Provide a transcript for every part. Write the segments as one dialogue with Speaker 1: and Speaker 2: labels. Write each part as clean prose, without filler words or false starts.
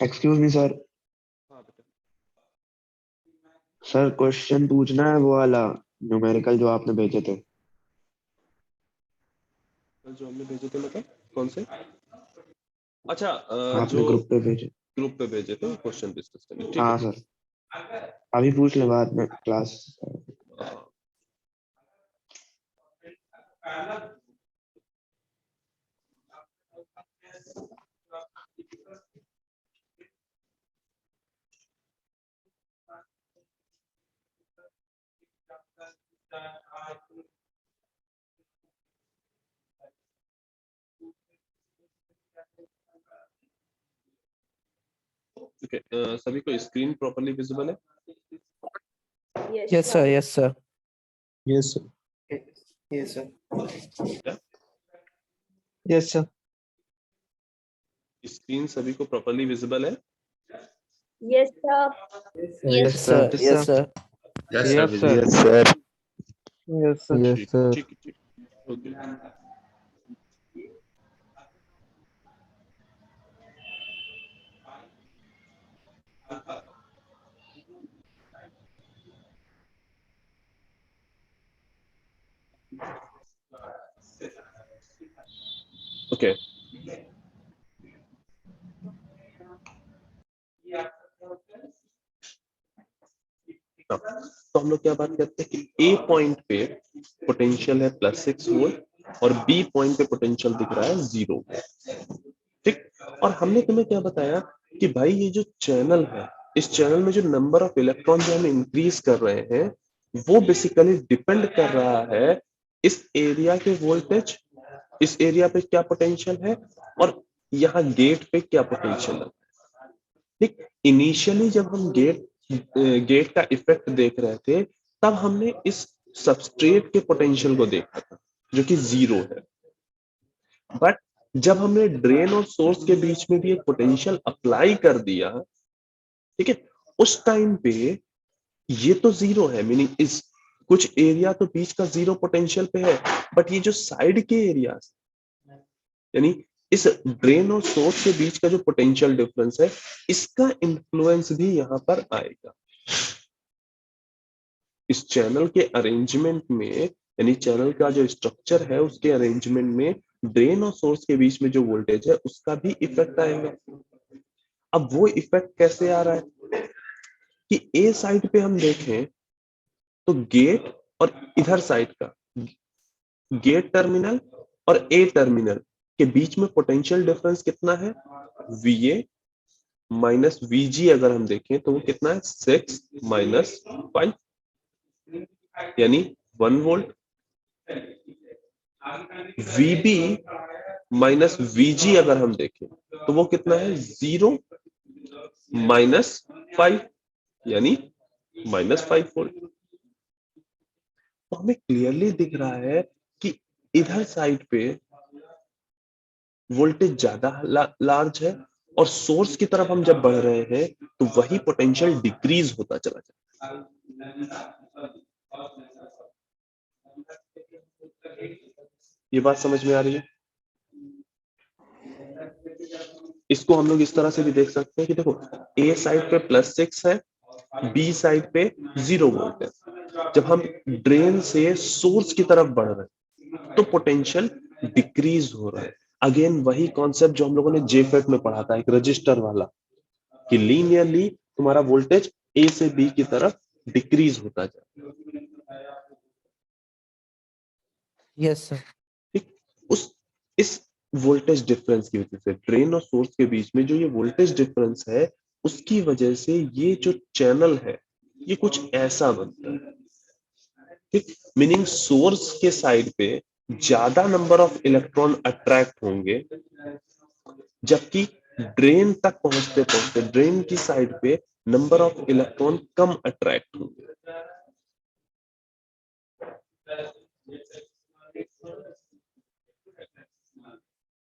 Speaker 1: Excuse me sir.
Speaker 2: हाँ बेटा।
Speaker 1: Sir question पूछना है वो वाला न्यूमेरिकल जो आपने भेजे थे।
Speaker 2: जो हमने भेजे थे मतलब कौन से? अच्छा
Speaker 1: आपने
Speaker 2: जो
Speaker 1: ग्रुप पे भेजे।
Speaker 2: ग्रुप पे भेजे थे क्वेश्चन डिस्कस करने, ठीक
Speaker 1: हाँ
Speaker 2: है।
Speaker 1: सर, अभी पूछ ले बाद में क्लास।
Speaker 2: हाँ, ठीक है। सभी को स्क्रीन प्रॉपर्ली विजिबल है?
Speaker 3: Yes, sir. Yes, sir.
Speaker 4: Yes, sir.
Speaker 3: Yes, sir.
Speaker 2: क्या
Speaker 4: Yes, sir.
Speaker 2: स्क्रीन सभी को प्रॉपर्ली विजिबल है?
Speaker 5: Yes, sir.
Speaker 3: Yes, sir. Yes, sir.
Speaker 4: Yes,
Speaker 1: Yes,
Speaker 4: sir.
Speaker 1: sir.
Speaker 4: Yes, sir.
Speaker 1: Yes, sir.
Speaker 4: Yes,
Speaker 2: ठीक
Speaker 4: sir.
Speaker 2: ठीक ठीक, okay. Okay, तो हम लोग क्या बात करते हैं कि ए पॉइंट पे पोटेंशियल है +6 वोल्ट और बी पॉइंट पे पोटेंशियल दिख रहा है 0, ठीक। और हमने तुम्हें क्या बताया कि भाई ये जो चैनल है, इस चैनल में जो नंबर ऑफ इलेक्ट्रॉन जो हम इंक्रीज कर रहे हैं वो बेसिकली डिपेंड कर रहा है इस एरिया के वोल्टेज, इस एरिया पे क्या पोटेंशियल है और यहाँ गेट पे क्या पोटेंशियल है, ठीक। इनिशियली जब हम गेट का इफेक्ट देख रहे थे तब हमने इस सबस्ट्रेट के पोटेंशियल को देखा था जो कि 0 है। बट जब हमने ड्रेन और सोर्स के बीच में भी एक पोटेंशियल अप्लाई कर दिया, ठीक है, उस टाइम पे ये तो 0 है, मीनिंग इस कुछ एरिया तो बीच का 0 पोटेंशियल पे है, बट ये जो साइड के एरिया यानी इस ड्रेन और सोर्स के बीच का जो पोटेंशियल डिफरेंस है इसका इन्फ्लुएंस भी यहां पर आएगा। इस चैनल के अरेंजमेंट में यानी चैनल का जो स्ट्रक्चर है उसके अरेंजमेंट में ड्रेन और सोर्स के बीच में जो वोल्टेज है उसका भी इफेक्ट आएगा। अब वो इफेक्ट कैसे आ रहा है कि ए साइड पे हम देखें तो गेट और इधर साइड का गेट टर्मिनल और ए टर्मिनल के बीच में पोटेंशियल डिफरेंस कितना है, VA माइनस VG अगर हम देखें तो वो कितना है 6 माइनस 5 यानी 1 वोल्ट। VB माइनस VG अगर हम देखें तो वो कितना है 0 माइनस 5 यानी -5 वोल्ट। तो हमें क्लियरली दिख रहा है कि इधर साइड पे वोल्टेज ज्यादा लार्ज है और सोर्स की तरफ हम जब बढ़ रहे हैं तो वही पोटेंशियल डिक्रीज होता चला जाता है। ये बात समझ में आ रही है? इसको हम लोग इस तरह से भी देख सकते हैं कि देखो ए साइड पे +6 है, बी साइड पे 0 वोल्ट है। जब हम ड्रेन से सोर्स की तरफ बढ़ रहे हैं तो पोटेंशियल डिक्रीज हो रहा है। अगेन वही कॉन्सेप्ट जो हम लोगों ने जेफेट में पढ़ा था, एक रजिस्टर वाला, कि लीनियरली तुम्हारा वोल्टेज ए से बी की तरफ डिक्रीज होता जाए।
Speaker 3: Yes, sir.
Speaker 2: ठीक, उस इस वोल्टेज डिफरेंस की वजह से ड्रेन और सोर्स के बीच में जो ये वोल्टेज डिफरेंस है उसकी वजह से ये जो चैनल है ये कुछ ऐसा बनता है, ठीक। मीनिंग सोर्स के साइड पे ज्यादा नंबर ऑफ इलेक्ट्रॉन अट्रैक्ट होंगे जबकि ड्रेन तक पहुंचते पहुंचते ड्रेन की साइड पे नंबर ऑफ इलेक्ट्रॉन कम अट्रैक्ट होंगे।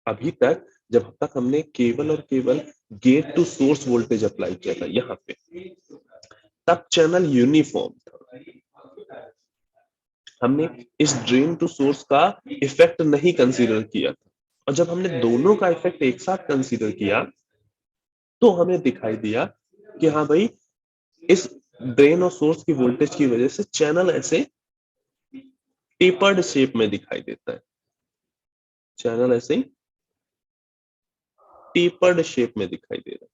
Speaker 2: अभी तक जब तक हमने केवल और केवल gate to source voltage apply किया था यहाँ पे, तब चैनल यूनिफॉर्म था, हमने इस ड्रेन टू सोर्स का इफेक्ट नहीं कंसीडर किया था। और जब हमने दोनों का इफेक्ट एक साथ कंसीडर किया तो हमें दिखाई दिया कि हाँ भाई इस ड्रेन और सोर्स की वोल्टेज की वजह से चैनल ऐसे टेपर्ड शेप में दिखाई देता है, चैनल ऐसे ही टेपर्ड शेप में दिखाई दे रहा है।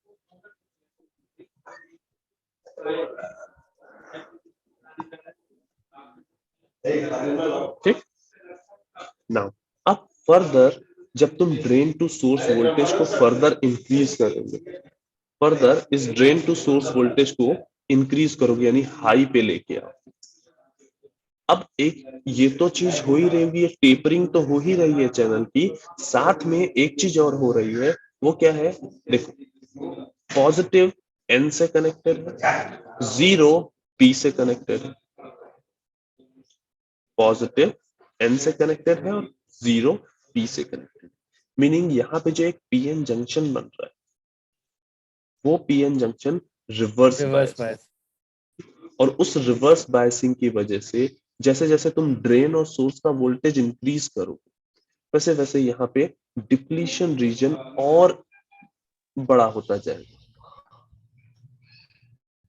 Speaker 2: ठीक, नाउ अब फर्दर जब तुम ड्रेन टू सोर्स वोल्टेज को फर्दर इंक्रीज करोगे, फर्दर इस ड्रेन टू सोर्स वोल्टेज को इंक्रीज करोगे यानी हाई पे लेके आओ। अब एक ये तो चीज हो ही रही होगी, ये टेपरिंग तो हो ही रही है चैनल की, साथ में एक चीज और हो रही है, वो क्या है? देखो, पॉजिटिव एन से कनेक्टेड है, जीरो पी से कनेक्टेड है, पॉजिटिव एन से कनेक्टेड है और जीरो पी से कनेक्टेड, मीनिंग यहाँ पे जो एक पीएन जंक्शन बन रहा है वो PN junction reverse
Speaker 3: reverse
Speaker 2: bias है।
Speaker 3: बायस।
Speaker 2: और उस रिवर्स बायसिंग की वजह से जैसे जैसे तुम ड्रेन और सोर्स का वोल्टेज इंक्रीज करोगे वैसे वैसे यहाँ पे डिप्लीशन रीजन और बड़ा होता जाएगा,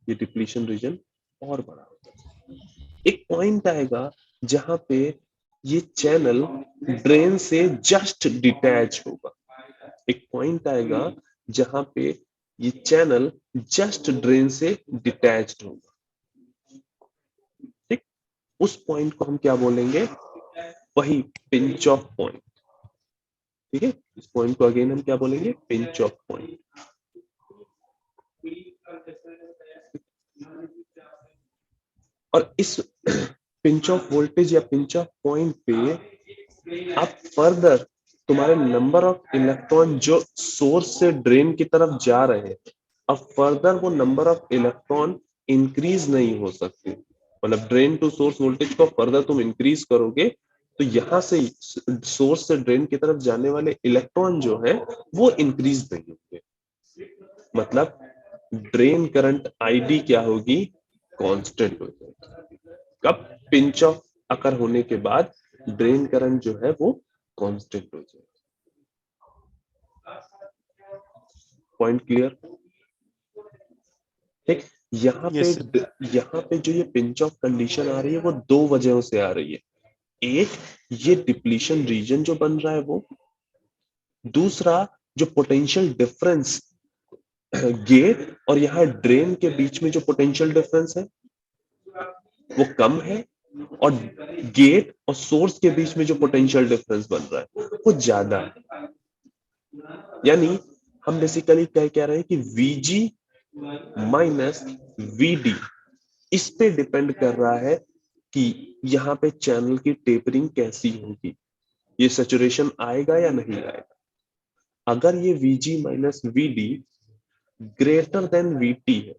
Speaker 2: ये डिप्लीशन रीजन और बड़ा होता जाएगा। एक पॉइंट आएगा जहां पे ये चैनल ड्रेन से जस्ट डिटैच होगा, एक पॉइंट आएगा जहां पे ये चैनल जस्ट ड्रेन से डिटैच्ड होगा। ठीक, उस पॉइंट को हम क्या बोलेंगे? वही पिंच ऑफ पॉइंट। ठीक है, इस पॉइंट को अगेन हम क्या बोलेंगे? Pinch of point. और इस पिंच ऑफ वोल्टेज या पिंच ऑफ पॉइंट पे आप फर्दर तुम्हारे नंबर ऑफ इलेक्ट्रॉन जो सोर्स से ड्रेन की तरफ जा रहे हैं, अब फर्दर वो नंबर ऑफ इलेक्ट्रॉन इंक्रीज नहीं हो सकते। मतलब ड्रेन टू सोर्स वोल्टेज को फर्दर तुम इंक्रीज करोगे तो यहां से सोर्स से ड्रेन की तरफ जाने वाले इलेक्ट्रॉन जो है वो इंक्रीज नहीं होंगे। मतलब ड्रेन करंट आईडी क्या होगी? कांस्टेंट हो जाएगी। कब? पिंच ऑफ अकर होने के बाद ड्रेन करंट जो है वो कांस्टेंट हो जाएगी। Point clear? ठीक, यहाँ
Speaker 4: Yes, sir.
Speaker 2: यहाँ पे जो ये पिंच ऑफ कंडीशन आ रही है वो दो वजहों से आ रही है। एक, ये डिप्लीशन रीजन जो बन रहा है वो, दूसरा जो पोटेंशियल डिफरेंस गेट और यहाँ ड्रेन के बीच में जो पोटेंशियल डिफरेंस है वो कम है और गेट और सोर्स के बीच में जो पोटेंशियल डिफरेंस बन रहा है वो ज्यादा है। यानी हम बेसिकली कह रहे हैं कि VG माइनस VD इस पे डिपेंड कर रहा है कि यहाँ पे चैनल की टेपरिंग कैसी होगी, ये सैचुरेशन आएगा या नहीं आएगा। अगर ये VG minus VD greater then VT है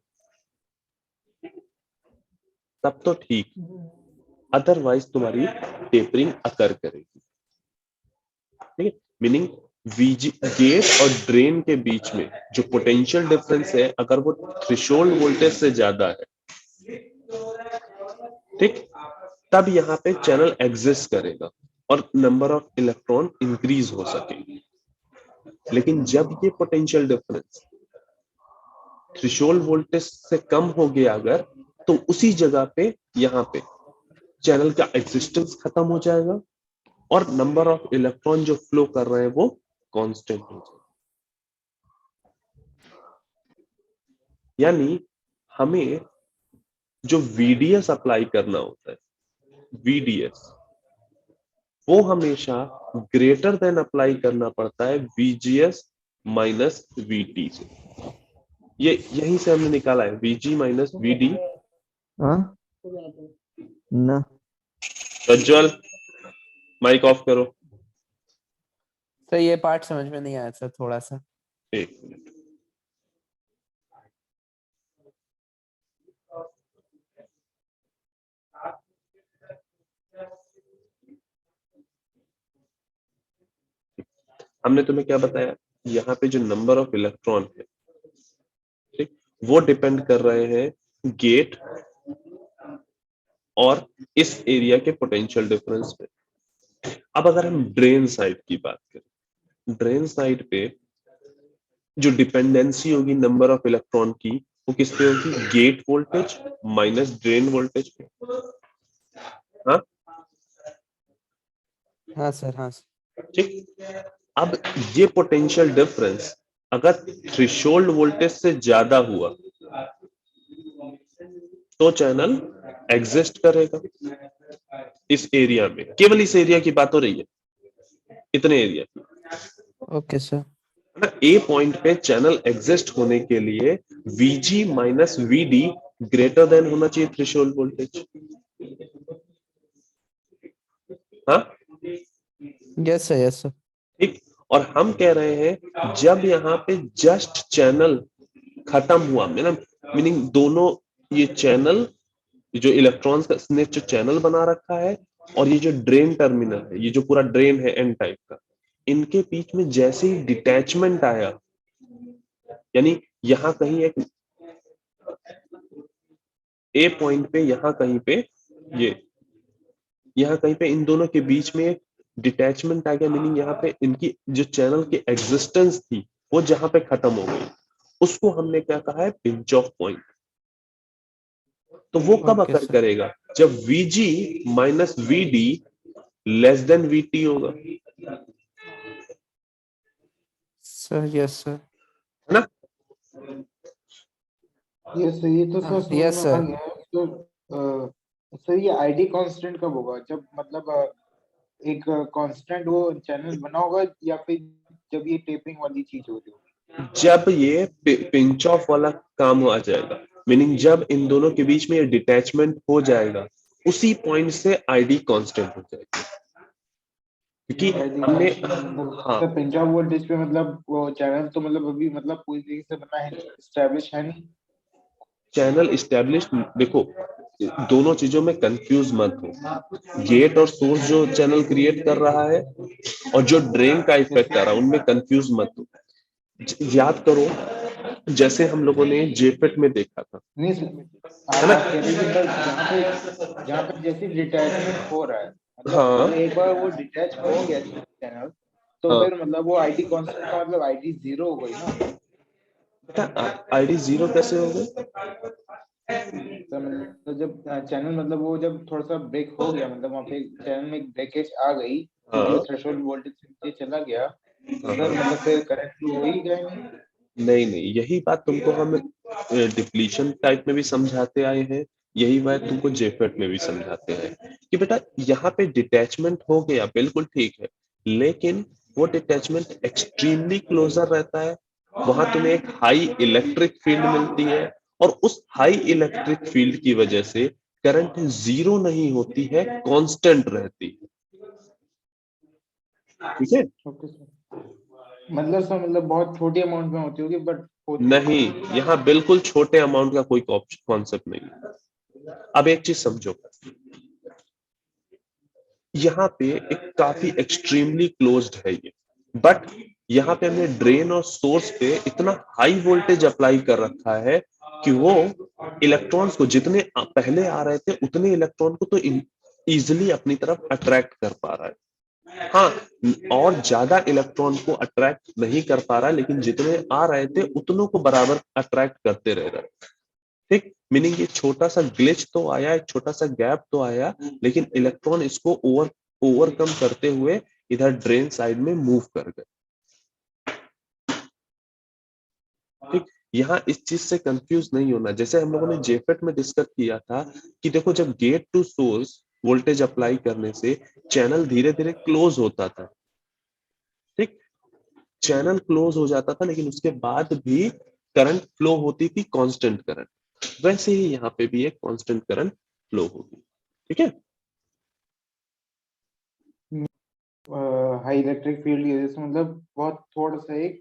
Speaker 2: तब तो ठीक, अदरवाइज तुम्हारी टेपरिंग अकर करेगी। ठीक है, मीनिंग VG गेट और ड्रेन के बीच में जो पोटेंशियल डिफरेंस है अगर वो थ्रेशोल्ड वोल्टेज से ज्यादा है, ठीक, तब यहाँ पे चैनल एग्जिस्ट करेगा और नंबर ऑफ इलेक्ट्रॉन इंक्रीज हो सके। लेकिन जब ये पोटेंशियल डिफरेंस थ्रेशोल्ड वोल्टेज से कम हो गया अगर, तो उसी जगह पे यहाँ पे चैनल का एग्जिस्टेंस खत्म हो जाएगा और नंबर ऑफ इलेक्ट्रॉन जो फ्लो कर रहे हैं वो कांस्टेंट हो जाएगा। यानी हमें जो VDS अप्लाई करना होता है, VDS वो हमेशा ग्रेटर देन अप्लाई करना पड़ता है VGS माइनस VT से। ये यहीं से हमने निकाला है VG माइनस VD।
Speaker 1: हाँ ना,
Speaker 2: प्रज्वल माइक ऑफ करो।
Speaker 3: सर ये पार्ट समझ में नहीं आया सर थोड़ा सा।
Speaker 2: एक मिनट, हमने तुम्हें क्या बताया? यहाँ पे जो नंबर ऑफ इलेक्ट्रॉन है, ठीक, वो डिपेंड कर रहे हैं गेट और इस एरिया के पोटेंशियल डिफरेंस पे। अब अगर हम ड्रेन साइड की बात करें, ड्रेन साइड पे जो डिपेंडेंसी होगी नंबर ऑफ इलेक्ट्रॉन की वो किस पे होगी, gate voltage minus drain voltage पे। हाँ
Speaker 3: हाँ सर, हाँ सर।
Speaker 2: ठीक। अब ये पोटेंशियल डिफरेंस अगर थ्रेशोल्ड वोल्टेज से ज्यादा हुआ तो चैनल एग्जिस्ट करेगा इस एरिया में, केवल इस एरिया की बात हो रही है, इतने एरिया की।
Speaker 3: Okay sir.
Speaker 2: ए पॉइंट पे चैनल एग्जिस्ट होने के लिए Vg minus Vd greater than होना चाहिए थ्रेशोल्ड वोल्टेज। हाँ
Speaker 3: यस सर, यस सर।
Speaker 2: ठीक। और हम कह रहे हैं जब यहाँ पे जस्ट चैनल खत्म हुआ, मीनिंग दोनों ये चैनल जो इलेक्ट्रॉन्स का ने जो चैनल बना रखा है और ये जो ड्रेन टर्मिनल है, ये जो पूरा ड्रेन है एन टाइप का, इनके बीच में जैसे ही डिटैचमेंट आया, यानी यहां कहीं एक ए पॉइंट पे यहां कहीं पे ये यहां कहीं पे इन दोनों के बीच में डिटैचमेंट आ गया, मीनिंग यहाँ पे इनकी जो चैनल की एग्जिस्टेंस थी वो जहां पे खत्म हो गई, उसको हमने क्या कहा है, पिंच ऑफ पॉइंट। तो वो कब
Speaker 3: ओके
Speaker 2: अकर
Speaker 3: सर।
Speaker 2: करेगा, जब Vg minus Vd less than Vt होगा,
Speaker 3: सर यस सर।
Speaker 2: है ना।
Speaker 4: ये सर, ये तो सर समझ
Speaker 3: यस
Speaker 4: में आ
Speaker 3: सर।
Speaker 4: गया है। तो सर ये आईडी कांस्टेंट कब होगा, जब मतलब एक कांस्टेंट वो चैनल बना होगा, या फिर जब ये टेपिंग वाली चीज हो रही होगी?
Speaker 2: जब ये पिंच ऑफ वाला काम आ जाएगा, मीनिंग जब इन दोनों के बीच में ये डिटैचमेंट हो जाएगा, उसी पॉइंट से आईडी कांस्टेंट हो जाएगी, क्योंकि
Speaker 4: आईडी
Speaker 2: हमने
Speaker 4: कांस्टेंट मतलब
Speaker 2: हाँ
Speaker 4: सर पिंच ऑफ वोल्टेज पे, मतलब वो चैनल तो मतलब अभी मतलब पूरी तरीके से बना है, एस्टेब्लिश है नहीं।
Speaker 2: चैनल इस्टेब्लिश, देखो दोनों चीजों में कंफ्यूज मत हो, गेट और सोर्स जो चैनल क्रिएट कर रहा है और जो ड्रेन का इफेक्ट आ रहा है उनमें कंफ्यूज मत हो। याद करो जैसे हम लोगों ने जेफेट में देखा था,
Speaker 4: नहीं सर,
Speaker 2: है ना।
Speaker 4: आप कह रहे हैं कि सर जहाँ पे जैसे डिटैचमेंट हो रहा है, मतलब
Speaker 2: हाँ
Speaker 4: अगर एक बार वो डिटैच हो गया चैनल, तो
Speaker 2: हाँ
Speaker 4: फिर मतलब वो आईडी कांस्टेंट का मतलब आईडी जीरो हो गई ना।
Speaker 2: बेटा, आईडी जीरो कैसे हो गई,
Speaker 4: तो मतलब जब चैनल मतलब वो जब थोड़ा सा ब्रेक हो गया, मतलब वहाँ पे चैनल में एक ब्रेकेज आ गई क्योंकि वो
Speaker 2: हाँ
Speaker 4: थ्रेशोल्ड वोल्टेज से नीचे चला गया, तो
Speaker 2: हाँ
Speaker 4: सर
Speaker 2: हाँ।
Speaker 4: मतलब फिर करंट फ्लो हो ही गया नहीं।
Speaker 2: नहीं नहीं, यही बात तुमको हम डिप्लीशन टाइप में भी समझाते आए हैं, यही बात तुमको जेफेट में भी समझाते हैं कि बेटा यहाँ पे डिटैचमेंट हो गया, बिल्कुल ठीक है, लेकिन वो डिटैचमेंट एक्सट्रीमली क्लोजर रहता है, वहां तुम्हें एक हाई इलेक्ट्रिक फील्ड मिलती है, और उस हाई इलेक्ट्रिक फील्ड की वजह से करंट जीरो नहीं होती है, कांस्टेंट रहती है, ठीक है।
Speaker 4: ओके सर, मतलब सर मतलब बहुत छोटी अमाउंट में होती होगी, बट होती है।
Speaker 2: नहीं, यहाँ बिल्कुल छोटे अमाउंट का कोई कॉन्सेप्ट नहीं है। अब एक चीज समझो, यहाँ पे एक काफी एक्सट्रीमली क्लोज्ड है ये, बट यहाँ पे हमने ड्रेन और सोर्स पे इतना हाई वोल्टेज अप्लाई कर रखा है कि वो इलेक्ट्रॉन्स को जितने पहले आ रहे थे उतने इलेक्ट्रॉन को तो इजिली अपनी तरफ अट्रैक्ट कर पा रहा है। हाँ, और ज्यादा इलेक्ट्रॉन को अट्रैक्ट नहीं कर पा रहा, लेकिन जितने आ रहे थे उतनों को बराबर अट्रैक्ट करते रह रहा है, ठीक। मीनिंग ये छोटा सा ग्लिच तो आया, एक छोटा सा गैप तो आया, लेकिन इलेक्ट्रॉन इसको ओवरकम करते हुए इधर ड्रेन साइड में मूव कर गए, ठीक। यहाँ इस चीज से कंफ्यूज नहीं होना, जैसे हम लोगों ने जेफेट में डिस्कस किया था कि देखो जब gate to source voltage apply करने से चैनल धीरे धीरे क्लोज होता था, ठीक, चैनल क्लोज हो जाता था, लेकिन उसके बाद भी करंट फ्लो होती थी, कांस्टेंट करंट, वैसे ही यहाँ पे भी एक कांस्टेंट करंट फ्लो होगी, ठीक है।
Speaker 4: हाई इलेक्ट्रिक फील्ड की वजह से मतलब बहुत थोड़ा सा एक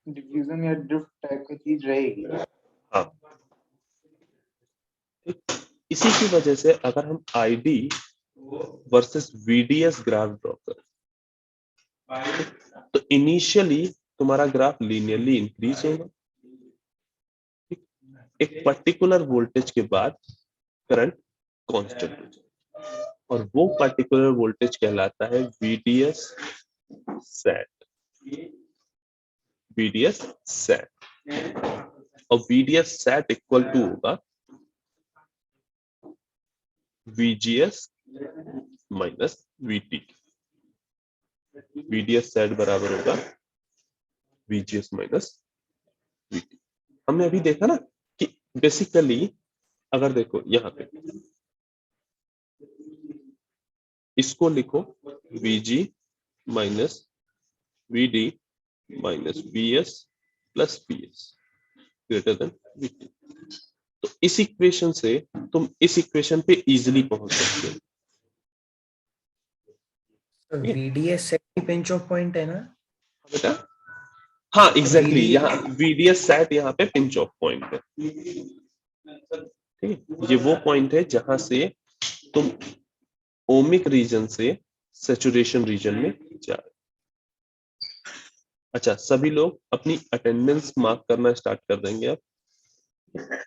Speaker 4: डिफ्यूजन या ड्रिफ्ट टाइप की चीज रहेगी।
Speaker 2: हाँ, इसी की वजह से अगर हम ID versus VDS graph draw करें तो इनिशियली तुम्हारा ग्राफ लीनियरली इंक्रीज होगा, एक पर्टिकुलर वोल्टेज के बाद करंट कांस्टेंट हो जाएगा, और वो पर्टिकुलर वोल्टेज कहलाता है वीडीएस सेट, VDS सेट, और VDS सेट इक्वल टू होगा VGS minus VT। VDS set बराबर होगा VGS माइनस VT। हमने अभी देखा ना कि बेसिकली अगर देखो यहाँ पे इसको लिखो VG minus VD minus VS plus PS greater than VT। तो इस इक्वेशन से तुम इस इक्वेशन पे इजीली पहुंच सकते हो।
Speaker 6: VDS सेट की पिंच ऑफ पॉइंट है ना
Speaker 2: बेटा हाँ एग्जैक्टली
Speaker 6: VD
Speaker 2: यहाँ VDS सेट यहाँ पे पिंच ऑफ पॉइंट है। ठीक है, ये वो पॉइंट है जहां से तुम ओमिक रीजन से सैचुरेशन रीजन में जा रहे हो। अच्छा, सभी लोग अपनी अटेंडेंस मार्क करना स्टार्ट कर देंगे अब।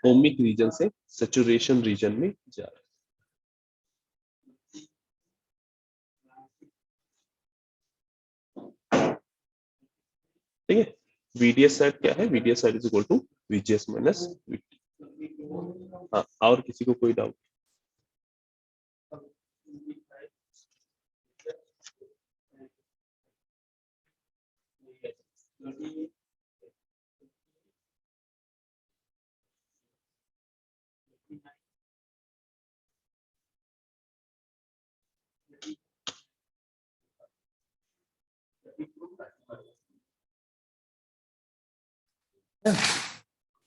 Speaker 2: ओमिक रीजन से सैचुरेशन रीजन में जा रहे हैं। ठीक है, VDS सेट क्या है? VDS sat is equal to VGS minus VT। हाँ, और किसी को कोई डाउट?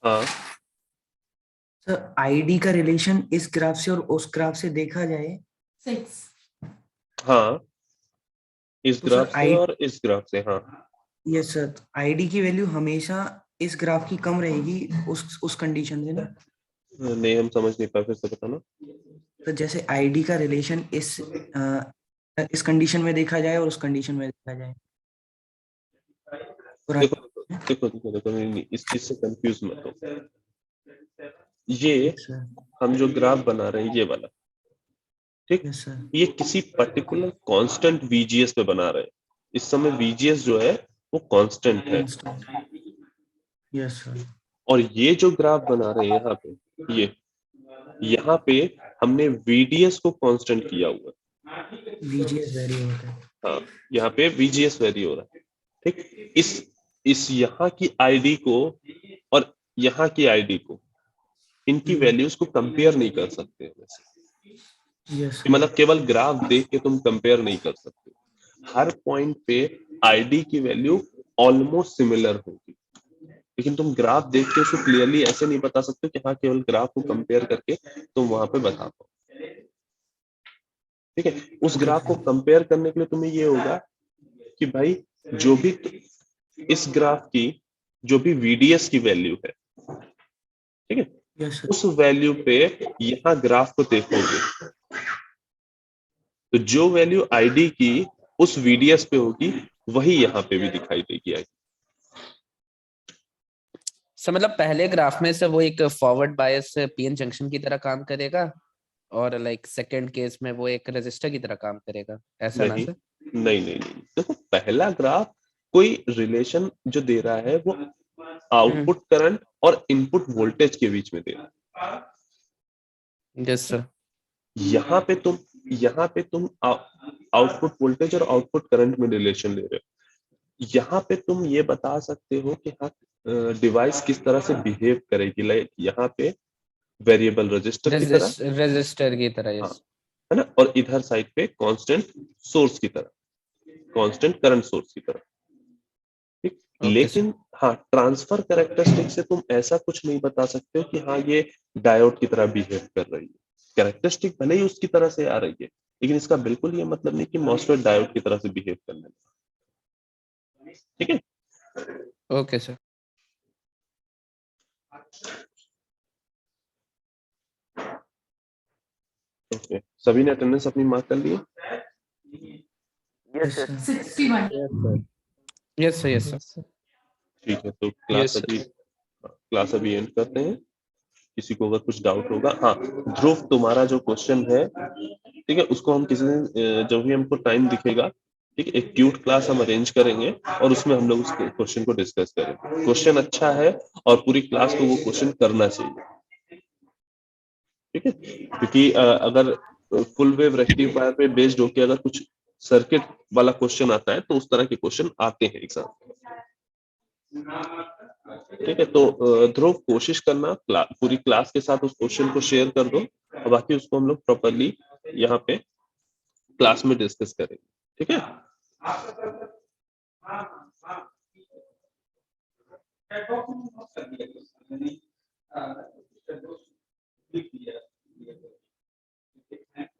Speaker 2: हाँ
Speaker 6: सर आईडी का रिलेशन इस ग्राफ से और उस ग्राफ से देखा जाए
Speaker 7: 6
Speaker 2: हाँ, इस
Speaker 6: तो
Speaker 2: ग्राफ
Speaker 6: सर
Speaker 2: से और इस ग्राफ से। हाँ
Speaker 6: यस सर आईडी की वैल्यू हमेशा इस ग्राफ की कम रहेगी उस कंडीशन से ना।
Speaker 2: नहीं, हम समझ नहीं पाए, फिर से बताना।
Speaker 6: तो जैसे आईडी का रिलेशन इस कंडीशन में देखा जाए और उस कंडीशन में देखा जाए तो
Speaker 2: देखो देखो देखो देखो, नहीं, इससे कंफ्यूज मत हो। ये
Speaker 6: यस सर
Speaker 2: हम जो ग्राफ बना रहे हैं ये वाला, ठीक,
Speaker 6: यस सर
Speaker 2: ये किसी पर्टिकुलर कांस्टेंट VGS पे बना रहे हैं। इस समय VGS जो है वो कांस्टेंट है,
Speaker 6: यस सर
Speaker 2: और ये जो ग्राफ बना रहे हैं यहाँ पे, ये यहाँ पे हमने VDS को कांस्टेंट किया हुआ है।
Speaker 6: VGS वेरी होता है।
Speaker 2: हाँ, यहाँ पे VGS वेरी हो रहा है। ठीक, इस यहाँ की आईडी को और यहाँ की आईडी को, इनकी वैल्यूज को कंपेयर नहीं कर सकते वैसे।
Speaker 6: यस
Speaker 2: मतलब केवल ग्राफ देख के तुम कंपेयर नहीं कर सकते। हर पॉइंट पे आईडी की वैल्यू ऑलमोस्ट सिमिलर होगी, लेकिन तुम ग्राफ देख के उसको क्लियरली ऐसे नहीं बता सकते कि हाँ केवल ग्राफ को कंपेयर करके तुम वहां पे बता पाओ। ठीक है, उस ग्राफ को कंपेयर करने के लिए तुम्हें ये होगा कि भाई जो भी इस ग्राफ की जो भी VDS की वैल्यू है, ठीक है,
Speaker 6: यस सर
Speaker 2: उस वैल्यू पे यहाँ ग्राफ को देखोगे तो जो वैल्यू आईडी की उस VDS पे होगी वही यहाँ पे भी दिखाई देगी आईडी।
Speaker 3: सर मतलब पहले ग्राफ में से वो एक फॉरवर्ड बायस PN जंक्शन की तरह काम करेगा और लाइक सेकंड केस में वो एक रेजिस्टर की तरह काम करेगा, ऐसा ना
Speaker 2: नहीं
Speaker 3: सर?
Speaker 2: नहीं नहीं नहीं, देखो पहला ग्राफ कोई रिलेशन जो दे रहा है वो आउटपुट करंट और इनपुट वोल्टेज के बीच में दे रहा है।
Speaker 3: Yes sir.
Speaker 2: यहाँ पे तुम आउटपुट वोल्टेज और आउटपुट करंट में रिलेशन ले रहे हो। यहाँ पे तुम ये बता सकते हो कि हाँ डिवाइस किस तरह से बिहेव करेगी, लाइक यहाँ पे वेरिएबल रजिस्टर की तरह,
Speaker 3: रजिस्टर की तरह,
Speaker 2: हाँ,
Speaker 3: यस।
Speaker 2: है ना, और इधर साइड पे कांस्टेंट सोर्स की तरह, कांस्टेंट करंट सोर्स की तरह। ठीक, लेकिन हाँ ट्रांसफर कैरेक्टरिस्टिक से तुम ऐसा कुछ नहीं बता सकते हो कि हाँ ये डायोड की तरह बिहेव कर रही है। कैरेक्टरिस्टिक भले ही उसकी तरह से आ रही है, लेकिन इसका बिल्कुल ये मतलब नहीं कि मॉसफेट डायोड की तरह से बिहेव करने लगा। ठीक है,
Speaker 3: ओके सर।
Speaker 2: ओके, सभी ने अटेंडेंस अपनी मार्क कर ली?
Speaker 6: Yes sir
Speaker 7: 61
Speaker 3: yes sir, yes sir.
Speaker 2: ठीक है, तो क्लास अभी एंड करते हैं। किसी को अगर कुछ डाउट होगा, हाँ ध्रुव तुम्हारा जो क्वेश्चन है, ठीक है, उसको हम किसी दिन जब भी हमको टाइम दिखेगा, ठीक है, एक क्यूट क्लास हम अरेंज करेंगे और उसमें हम लोग उस क्वेश्चन को डिस्कस करेंगे। क्वेश्चन अच्छा है और पूरी क्लास को वो क्वेश्चन करना चाहिए, ठीक है, क्योंकि अगर फुल वेव रेक्टिफायर पे बेस्ड होके अगर कुछ सर्किट वाला क्वेश्चन आता है तो उस तरह के क्वेश्चन आते हैं एग्जाम में। ठीक है, तो ध्रुव कोशिश करना पूरी क्लास के साथ उस क्वेश्चन को शेयर कर दो और बाकी उसको हम लोग प्रॉपरली यहाँ पे क्लास में डिस्कस करेंगे, ठीक है।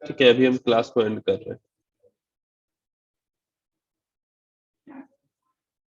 Speaker 2: ठीक है, अभी हम क्लास को एंड कर रहे हैं।